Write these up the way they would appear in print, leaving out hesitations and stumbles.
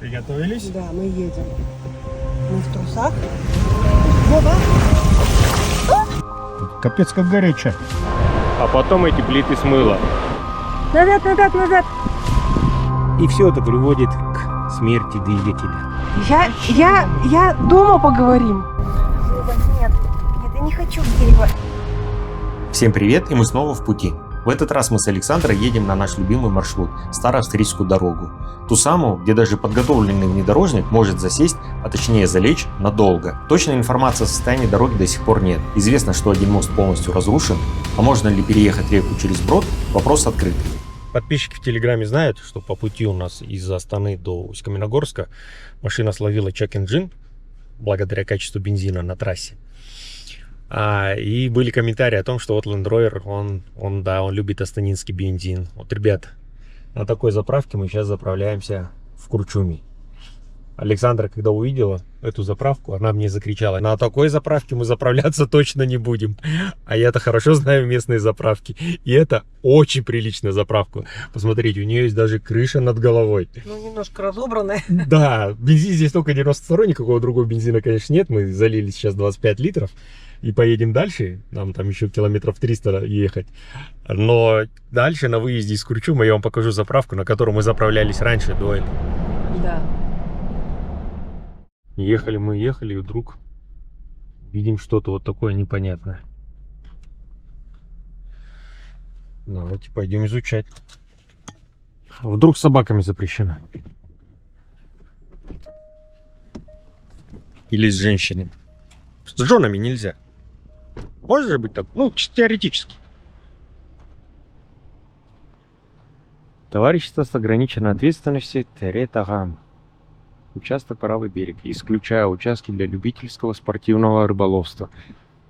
Приготовились? Да, мы едем. Мы в трусах. Вова! Капец, как горячо. А потом эти плиты смыло. Назад, назад, назад! И все это приводит к смерти двигателя. Я дома поговорим. Вова, нет, я не хочу в дерево. Всем привет, и мы снова в пути. В этот раз мы с Александрой едем на наш любимый маршрут – Староавстрийскую дорогу. Ту самую, где даже подготовленный внедорожник может засесть, а точнее залечь надолго. Точной информации о состоянии дороги до сих пор нет. Известно, что один мост полностью разрушен, а можно ли переехать реку через брод – вопрос открытый. Подписчики в Телеграме знают, что по пути у нас из Астаны до Усть-Каменогорска машина словила check-engine благодаря качеству бензина на трассе. И были комментарии о том, что вот Land Rover, он любит астанинский бензин. Вот, ребят, на такой заправке мы сейчас заправляемся в Курчуме. Александра, когда увидела эту заправку, она мне закричала: на такой заправке мы заправляться точно не будем. А я-то хорошо знаю местные заправки. И это очень приличная заправка. Посмотрите, у нее есть даже крыша над головой. Ну, немножко разобранная. Да, бензин здесь только 92, никакого другого бензина, конечно, нет. Мы залили сейчас 25 литров и поедем дальше. Нам там еще километров 300 ехать. Но дальше на выезде из Курчума я вам покажу заправку, на которую мы заправлялись раньше, до этого. Да. Ехали, и вдруг видим что-то вот такое непонятное. Давайте пойдем изучать. Вдруг с собаками запрещено. Или с женщинами. С женами нельзя. Может же быть так? Ну, теоретически. Товарищество с ограниченной ответственностью Теретагам. Участок правый берег, исключая участки для любительского спортивного рыболовства.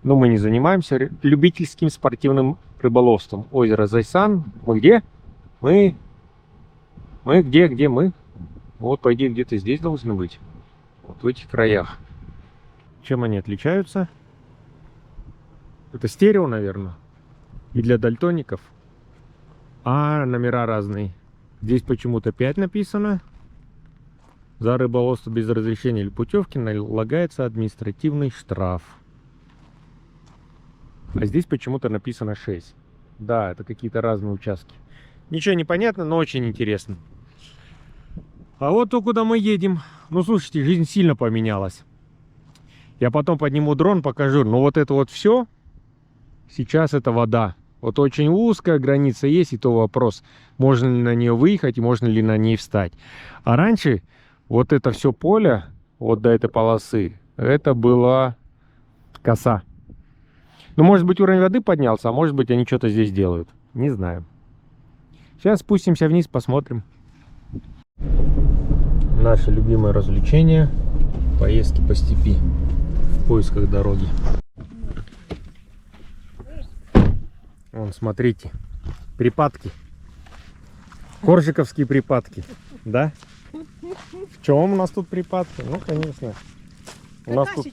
Но мы не занимаемся любительским спортивным рыболовством. Озеро Зайсан. Мы где? Мы где мы? Вот, по идее, где-то здесь должны быть. Вот в этих краях. Чем они отличаются? Это стерео, наверное. И для дальтоников. Номера разные. Здесь почему-то 5 написано. За рыболовство без разрешения или путевки налагается административный штраф. А здесь почему-то написано 6. Да, это какие-то разные участки. Ничего не понятно, но очень интересно. А вот то, куда мы едем. Ну, слушайте, жизнь сильно поменялась. Я потом подниму дрон, покажу. Но вот это вот все, сейчас это вода. Вот очень узкая граница есть, и то вопрос, можно ли на нее выехать и можно ли на ней встать. А раньше вот это все поле, вот до этой полосы, это была коса. Ну, может быть, уровень воды поднялся, а может быть, они что-то здесь делают. Не знаю. Сейчас спустимся вниз, посмотрим. Наше любимое развлечение — поездки по степи в поисках дороги. Вон, смотрите, припадки. Коржиковские припадки, да? В чем у нас тут припадки? Ну, конечно. У нас тут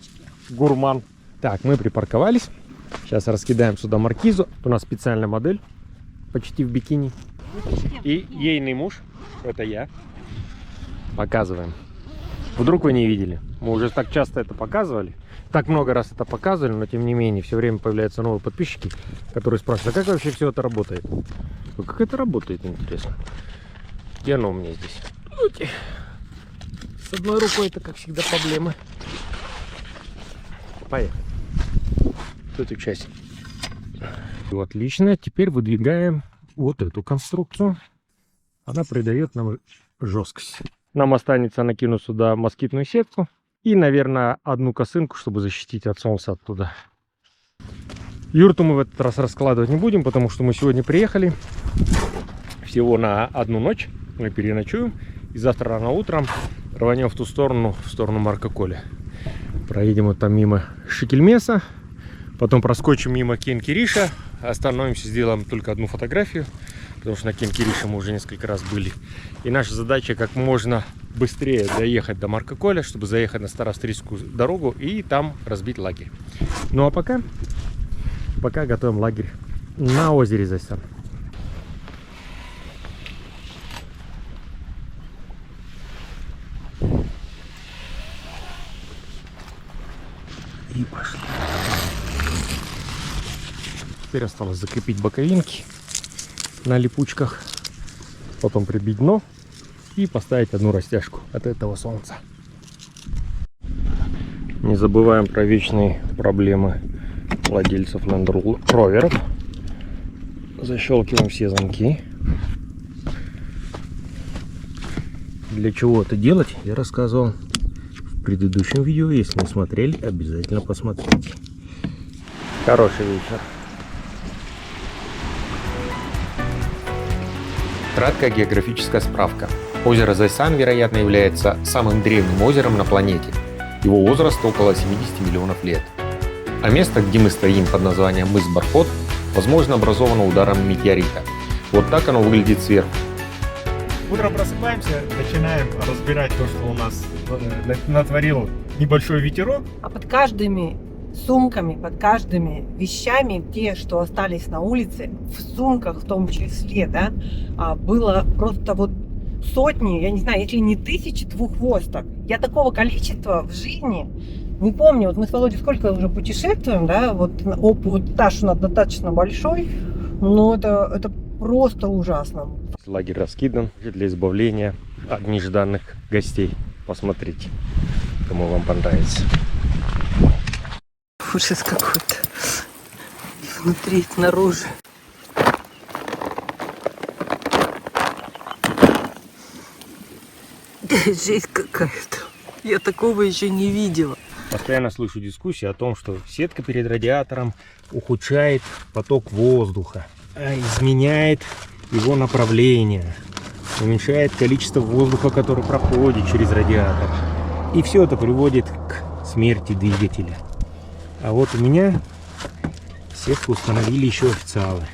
гурман. Так, мы припарковались. Сейчас раскидаем сюда маркизу. У нас специальная модель, почти в бикини. И ейный муж, это я. Показываем. Вдруг вы не видели? Мы уже так часто это показывали. Так много раз это показывали, но тем не менее все время появляются новые подписчики, которые спрашивают: а как вообще все это работает? Ну, как это работает, интересно? Где оно у меня здесь? С одной рукой это, как всегда, проблемы. Поехали. Эту часть. Отлично. Теперь выдвигаем вот эту конструкцию. Она придает нам жесткость. Нам останется накинуть сюда москитную сетку. И, наверное, одну косынку, чтобы защитить от солнца оттуда. Юрту мы в этот раз раскладывать не будем, потому что мы сегодня приехали всего на одну ночь. Мы переночуем. И завтра рано утром рванем в ту сторону, в сторону Маркоколя. Проедем вот там мимо Шикельмеса. Потом проскочим мимо Кен-Кириша. Остановимся, сделаем только одну фотографию. Потому что на Кен-Кирише мы уже несколько раз были. И наша задача как можно быстрее доехать до Маркоколя, чтобы заехать на Староавстрийскую дорогу и там разбить лагерь. Ну а пока готовим лагерь на озере Зайсан. И пошли. Теперь осталось закрепить боковинки на липучках, потом прибить дно и поставить одну растяжку от этого солнца. Не забываем про вечные проблемы владельцев Land Rover. Защелкиваем все замки. Для чего это делать, я рассказывал в предыдущем видео. Если не смотрели, обязательно посмотрите. Хороший вечер. Краткая географическая справка. Озеро Зайсан, вероятно, является самым древним озером на планете. Его возраст около 70 миллионов лет. А место, где мы стоим под названием мыс Бархот, возможно, образовано ударом метеорита. Вот так оно выглядит сверху. Утром просыпаемся, начинаем разбирать то, что у нас натворил небольшой ветерок. А под каждыми сумками, под каждыми вещами, те, что остались на улице, в сумках в том числе, да, было просто вот сотни, я не знаю, если не тысячи двуххвосток. Я такого количества в жизни не помню. Вот мы с Володей сколько уже путешествуем, да, вот этаж у нас достаточно большой, но это просто ужасно. Лагерь раскидан для избавления от нежданных гостей. Посмотрите, кому вам понравится. Ужас какой-то. Внутри, снаружи. Жесть какая-то. Я такого еще не видела. Постоянно слышу дискуссии о том, что сетка перед радиатором ухудшает поток воздуха, изменяет его направление, уменьшает количество воздуха, который проходит через радиатор. И все это приводит к смерти двигателя. А вот у меня сетку установили еще официалы.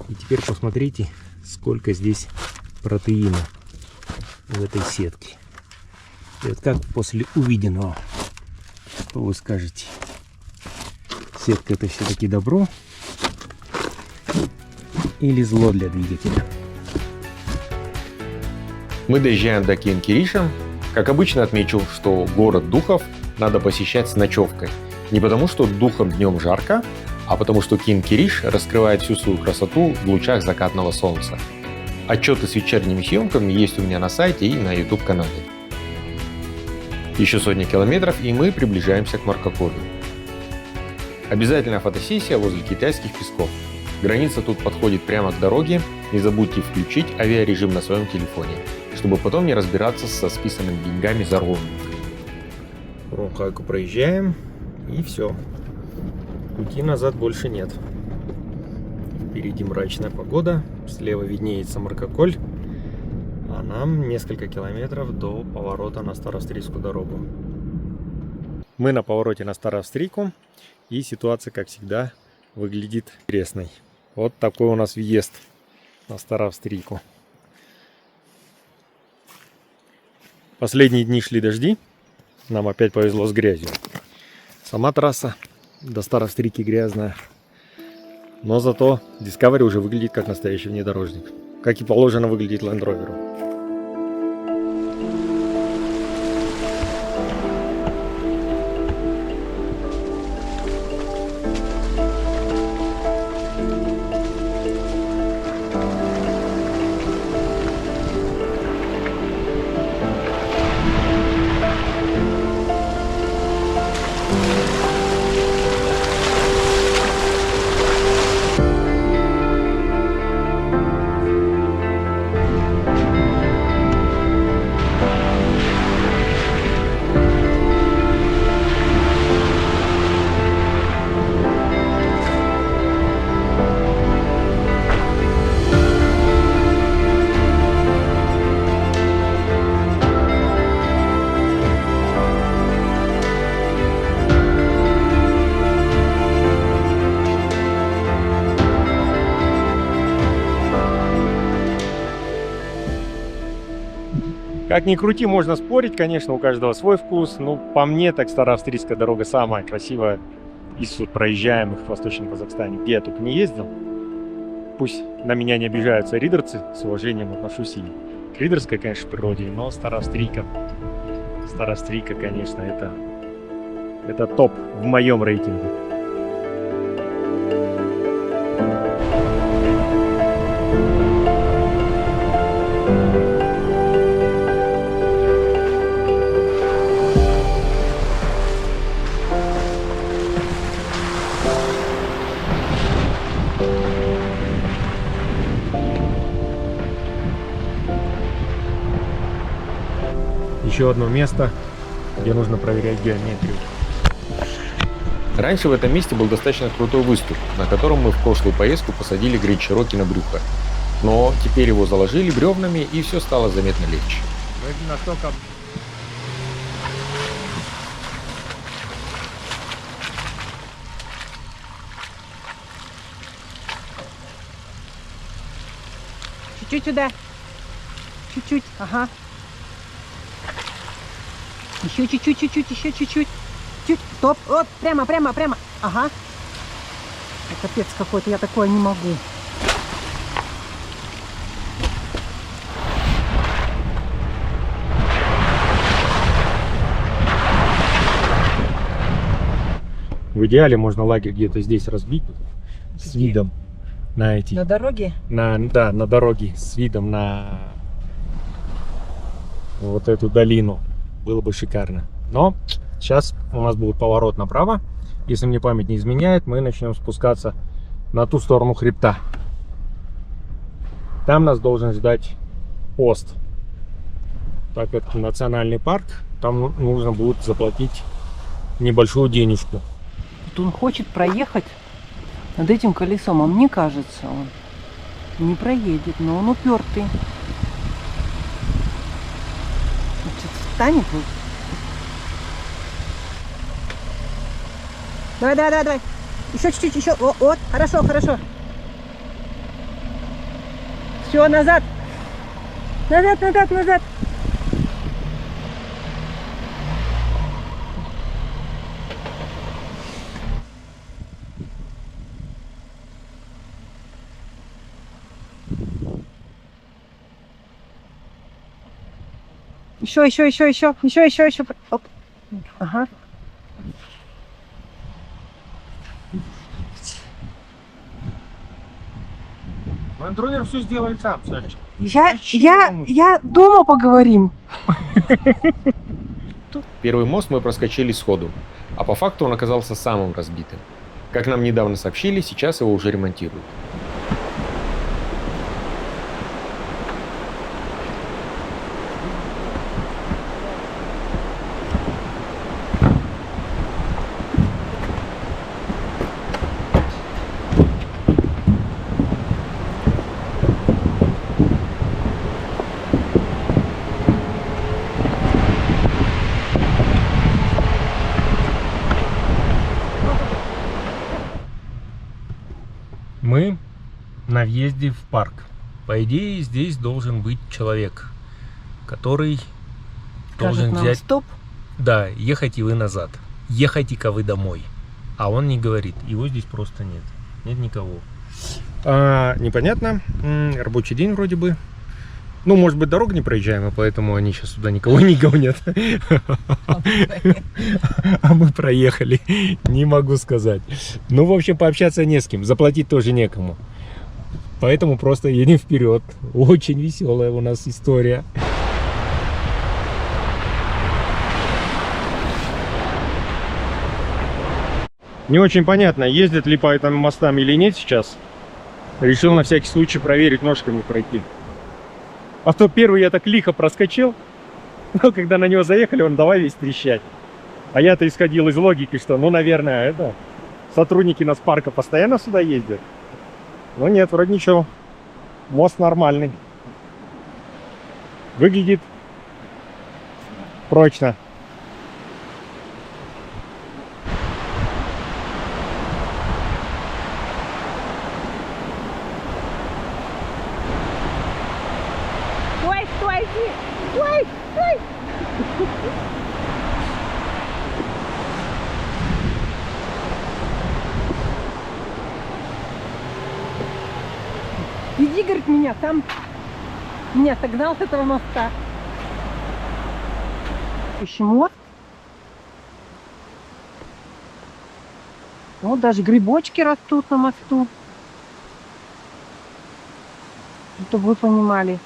И теперь посмотрите, сколько здесь протеина в этой сетке. И вот как после увиденного, что вы скажете? Сетка — это все-таки добро или зло для двигателя? Мы доезжаем до Киен-Кириша. Как обычно, отмечу, что город духов надо посещать с ночевкой. Не потому, что духом днем жарко, а потому, что Киен-Кириш раскрывает всю свою красоту в лучах закатного солнца. Отчеты с вечерними съемками есть у меня на сайте и на YouTube-канале. Еще сотни километров, и мы приближаемся к Маркоколю. Обязательно фотосессия возле китайских песков. Граница тут подходит прямо к дороге. Не забудьте включить авиарежим на своем телефоне, чтобы потом не разбираться со списанными деньгами за роуминг. Рокайку проезжаем, и все. Пути назад больше нет. Впереди мрачная погода, слева виднеется Маркоколь, а нам несколько километров до поворота на Староавстрийскую дорогу. Мы на повороте на Староавстрийку, и ситуация, как всегда, выглядит интересной. Вот такой у нас въезд на Староавстрийку. Последние дни шли дожди, нам опять повезло с грязью. Сама трасса до Староавстрийки грязная. Но зато Discovery уже выглядит как настоящий внедорожник. Как и положено выглядит Land Rover. Как ни крути, можно спорить, конечно, у каждого свой вкус. Но по мне, так Староавстрийская дорога самая красивая из проезжаемых в Восточном Казахстане, где я только не ездил. Пусть на меня не обижаются ридерцы, с уважением отношусь и к ридерской, конечно, природе, но Староавстрийка, конечно, это Это топ в моем рейтинге. Еще одно место, где нужно проверять геометрию. Раньше в этом месте был достаточно крутой выступ, на котором мы в прошлую поездку посадили Грейт Чироки на брюхо. Но теперь его заложили бревнами, и все стало заметно легче. Настолько... Чуть-чуть сюда. Чуть-чуть, ага. Еще чуть-чуть, чуть-чуть, еще чуть-чуть. Чуть, стоп, вот, прямо, прямо, прямо. Ага. Капец какой-то, я такое не могу. В идеале можно лагерь где-то здесь разбить с видом на эти... На дороге? Да, на дороге с видом на вот эту долину. Было бы шикарно. Но сейчас у нас будет поворот направо. Если мне память не изменяет, мы начнем спускаться на ту сторону хребта. Там нас должен ждать пост. Так как это национальный парк, там нужно будет заплатить небольшую денежку. Вот он хочет проехать над этим колесом, а мне кажется, он не проедет, но он упертый. Встанет вот. Давай, давай, давай, давай. Еще чуть-чуть, еще. О, вот, хорошо, хорошо. Все, назад. Назад, назад, назад. Еще. Оп. Ага. Контроллер все сделает сам, Сальчик. Я дома поговорим. Первый мост мы проскочили сходу, а по факту он оказался самым разбитым. Как нам недавно сообщили, сейчас его уже ремонтируют. Мы на въезде в парк. По идее, здесь должен быть человек, который должен взять... Стоп. Да, ехайте вы назад. Ехайте-ка вы домой. А он не говорит. Его здесь просто нет. Нет никого. Непонятно. Рабочий день вроде бы. Ну, может быть, дорога непроезжаемая, поэтому они сейчас сюда никого не гонят. А мы проехали. Не могу сказать. Ну, в общем, пообщаться не с кем. Заплатить тоже некому. Поэтому просто едем вперед. Очень веселая у нас история. Не очень понятно, ездят ли по этим мостам или нет сейчас. Решил на всякий случай проверить, ножками пройти. А то первый я так лихо проскочил, но когда на него заехали, он давай весь трещать. А я-то исходил из логики, что, ну, наверное, это сотрудники нас парка постоянно сюда ездят. Но нет, вроде ничего. Мост нормальный. Выглядит прочно. Стой. Иди, говорит, меня там. Меня согнал с этого моста. Еще мост. Вот даже грибочки растут на мосту. Чтобы вы понимали.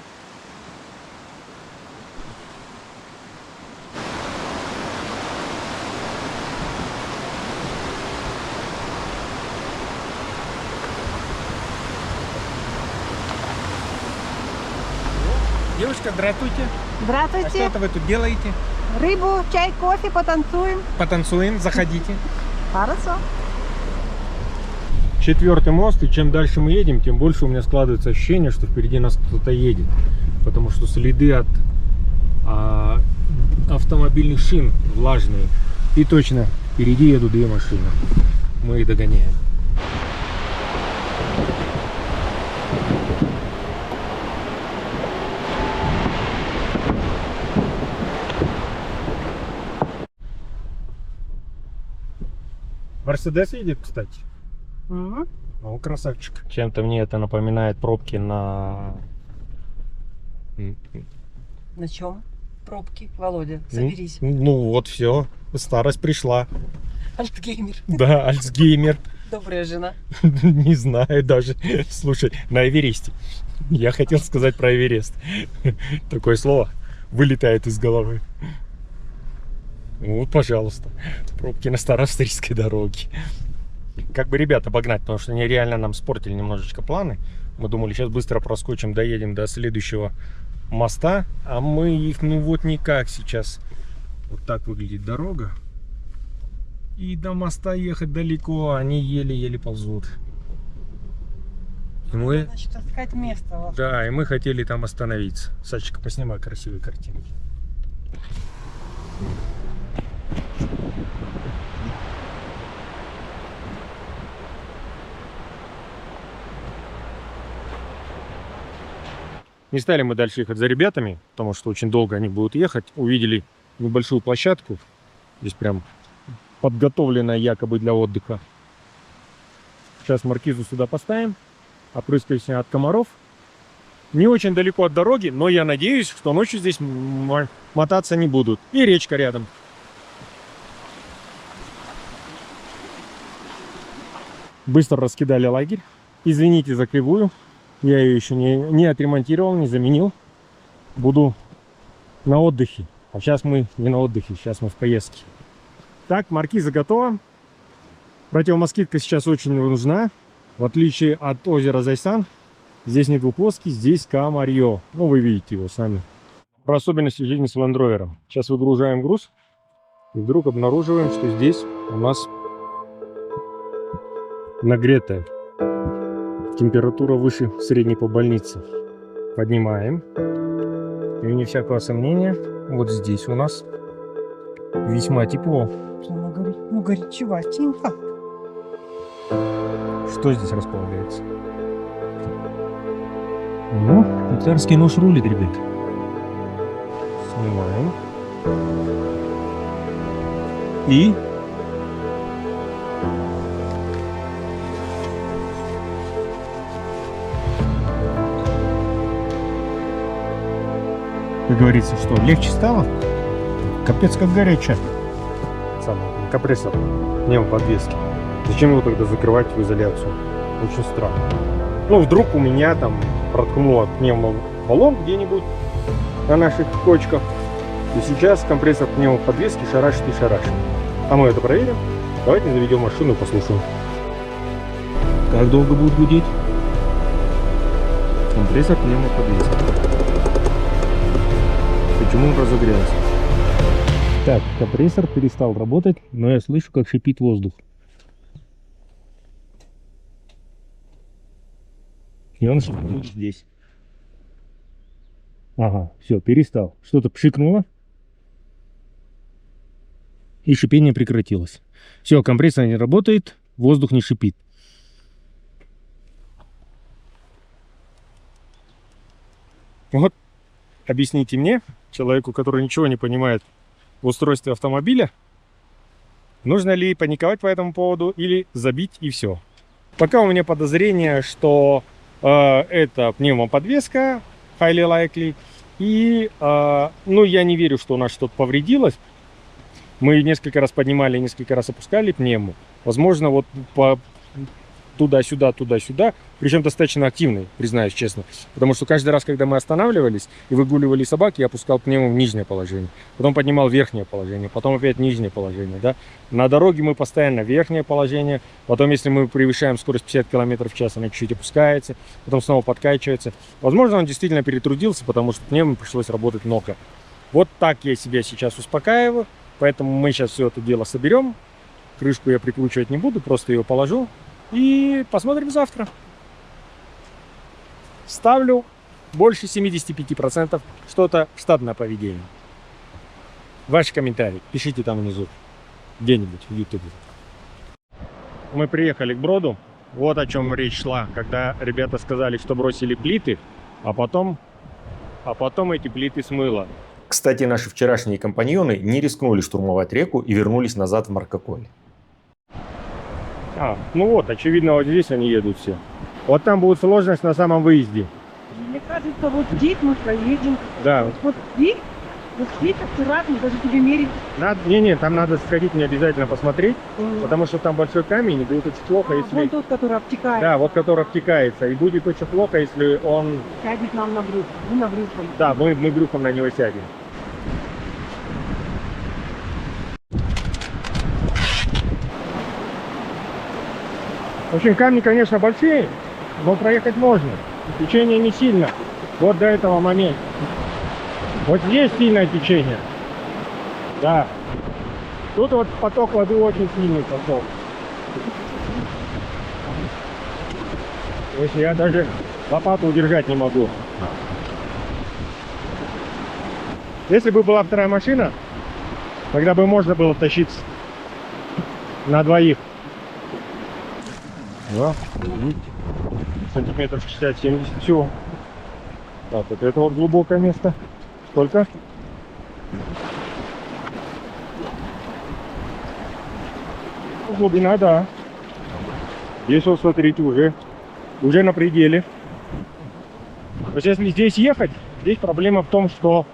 Девушка, здравствуйте. А Здравствуйте. что это вы тут делаете? Рыбу, чай, кофе, потанцуем. Потанцуем, заходите. Хорошо. 4-й мост, и чем дальше мы едем, тем больше у меня складывается ощущение, что впереди нас кто-то едет. Потому что следы от автомобильных шин влажные. И точно, впереди едут 2 машины. Мы их догоняем. Мерседес едет, кстати. Мгм. О, красавчик. Чем-то мне это напоминает пробки на... На чем? Пробки. Володя, соберись. Ну вот, все. Старость пришла. Альтгеймер. Да, Альцгеймер. Добрая жена. Не знаю даже. Слушай, на Эвересте. Я хотел сказать про Эверест. Такое слово вылетает из головы. Вот, пожалуйста. Пробки на староавстрийской дороге. Как бы ребят обогнать, потому что они реально нам спортили немножечко планы. Мы думали, сейчас быстро проскочим, доедем до следующего моста. А мы их, ну вот никак сейчас. Вот так выглядит дорога. И до моста ехать далеко, они еле-еле ползут. И мы... Значит, искать место. Да, и мы хотели там остановиться. Сачка, поснимай красивые картинки. Не стали мы дальше ехать за ребятами, потому что очень долго они будут ехать. Увидели небольшую площадку. Здесь прям подготовленная якобы для отдыха. Сейчас маркизу сюда поставим. Опрыскаемся от комаров. Не очень далеко от дороги, но я надеюсь, что ночью здесь мотаться не будут. И речка рядом. Быстро раскидали лагерь. Извините за кривую. Я ее еще не отремонтировал, не заменил. Буду на отдыхе. А сейчас мы не на отдыхе, сейчас мы в поездке. Так, маркиза готова. Противомоскитка сейчас очень нужна. В отличие от озера Зайсан, здесь не двуплоский, здесь комарье. Ну, вы видите его сами. Про особенности жизни с Land Rover. Сейчас выгружаем груз. И вдруг обнаруживаем, что здесь у нас нагретая. Температура выше средней по больнице. Поднимаем. И вне всякого сомнения, вот здесь у нас весьма тепло. Ну, горячеватенько. Что здесь располагается? Ну, царский нож рулит, ребят. Снимаем. И... как говорится, что легче стало? Капец как горячо. Компрессор пневмоподвески. Зачем его тогда закрывать в изоляцию? Очень странно. Ну, вдруг у меня там проткнуло пневмобаллон где-нибудь на наших кочках. И сейчас компрессор пневмоподвески шарашит и шарашит. А мы это проверим. Давайте заведем машину и послушаем. Как долго будет гудеть? Компрессор пневмоподвески. Почему он разогрелся? Так, компрессор перестал работать, но я слышу, как шипит воздух. И он шипит здесь. Ага, все, перестал. Что-то пшикнуло. И шипение прекратилось. Все, компрессор не работает, воздух не шипит. Вот, объясните мне, человеку, который ничего не понимает в устройстве автомобиля, нужно ли паниковать по этому поводу или забить и все. Пока у меня подозрение, что это пневмоподвеска, highly likely, и ну, я не верю, что у нас что-то повредилось. Мы несколько раз поднимали, несколько раз опускали пневму. Возможно, вот по туда-сюда, туда-сюда, причем достаточно активный, признаюсь честно. Потому что каждый раз, когда мы останавливались и выгуливали собак, я опускал пневму в нижнее положение. Потом поднимал верхнее положение, потом опять нижнее положение. Да? На дороге мы постоянно верхнее положение. Потом, если мы превышаем скорость 50 км в час, она чуть-чуть опускается. Потом снова подкачивается. Возможно, он действительно перетрудился, потому что пневме пришлось работать много. Вот так я себя сейчас успокаиваю. Поэтому мы сейчас все это дело соберем. Крышку я прикручивать не буду, просто ее положу. И посмотрим завтра. Ставлю больше 75% что-то штатное поведение. Ваши комментарии пишите там внизу. Где-нибудь в YouTube. Мы приехали к Броду. Вот о чем речь шла, когда ребята сказали, что бросили плиты, а потом эти плиты смыло. Кстати, наши вчерашние компаньоны не рискнули штурмовать реку и вернулись назад в Маркоколь. Ну вот, очевидно, вот здесь они едут все. Вот там будет сложность на самом выезде. Мне кажется, вот здесь мы проедем. Да. Вот здесь аккуратно, даже тебе мерить. Не, там надо сходить, не обязательно посмотреть, потому что там большой камень, и будет очень плохо, если... Вон тот, который обтекает. Да, вот который обтекается, и будет очень плохо, если он... Сядет нам на брюхо. Мы на брюхо. Да, мы брюхом на него сядем. В общем, камни, конечно, большие, но проехать можно. Течение не сильно. Вот до этого момента. Вот здесь сильное течение. Да. Тут вот поток воды очень сильный поток. То есть я даже лопату удержать не могу. Если бы была вторая машина, тогда бы можно было тащиться на двоих. Да, видите, сантиметров 60-70, все. Так, вот это вот глубокое место. Сколько? Глубина, да. Здесь вот, смотрите, уже на пределе. То есть, если здесь ехать, здесь проблема в том, что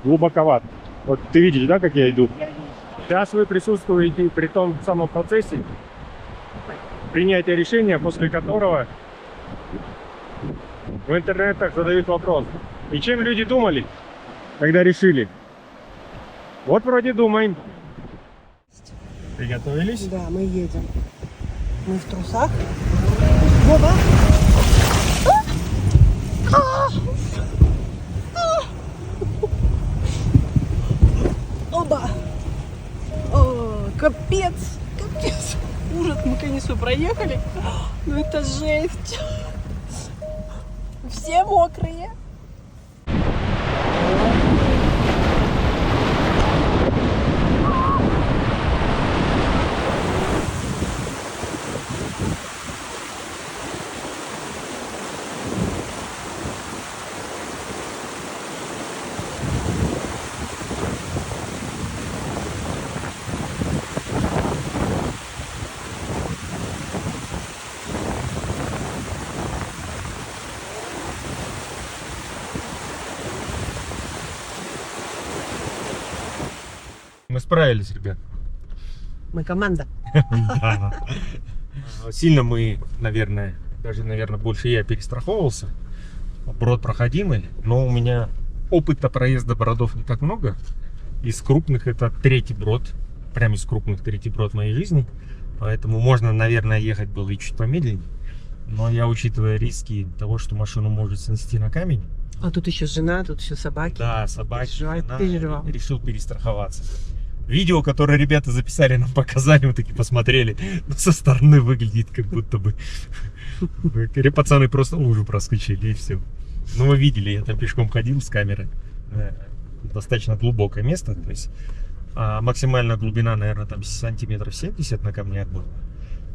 глубоковато. Вот ты видишь, да, как я иду? Сейчас вы присутствуете при том самом процессе принятия решения, после которого в интернетах задают вопрос: и чем люди думали, когда решили? Вот вроде думаем. Приготовились? Да, мы едем. Мы в трусах. Вова! Оба! О, капец! Капец! Ужас, мы, конечно, проехали. Ну это жесть. Все мокрые. Мы справились, ребят. Мы команда. Сильно мы, наверное, больше я перестраховывался. Брод проходимый, но у меня опыта проезда бродов не так много. Из крупных это третий брод. Прям из крупных третий брод в моей жизни. Поэтому можно, наверное, ехать было и чуть помедленнее. Но я, учитывая риски того, что машину может снести на камень. А тут еще жена, тут еще собаки. Да, собаки. Переживал. Решил перестраховаться. Видео, которое ребята записали, нам показали, мы таки посмотрели. Но со стороны выглядит как будто бы пацаны просто лужу проскочили и все. Ну вы видели, я там пешком ходил с камерой. Достаточно глубокое место. То есть максимальная глубина, наверное, там сантиметров 70 на камнях было.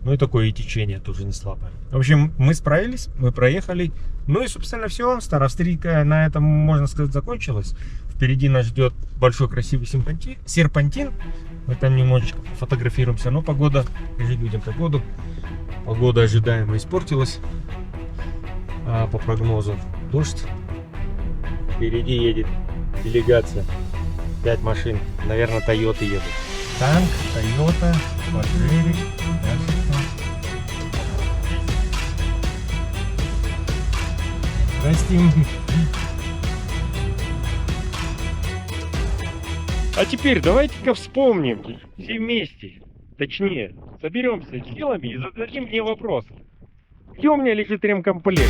Ну и такое и течение тоже не слабое. В общем, мы справились, мы проехали. Ну и, собственно, все. Староавстрийка на этом, можно сказать, закончилась. Впереди нас ждет большой красивый серпантин. Мы там немножечко фотографируемся. Но погода, покажи людям погоду. Погода ожидаемо испортилась. По прогнозу дождь. Впереди едет делегация. 5 машин. Наверное, Тойоты едут. Танк, Тойота, Паджерик, Здрасте. А теперь давайте-ка вспомним все вместе. Точнее, соберемся силами и зададим мне вопрос. Где у меня лежит ремкомплект?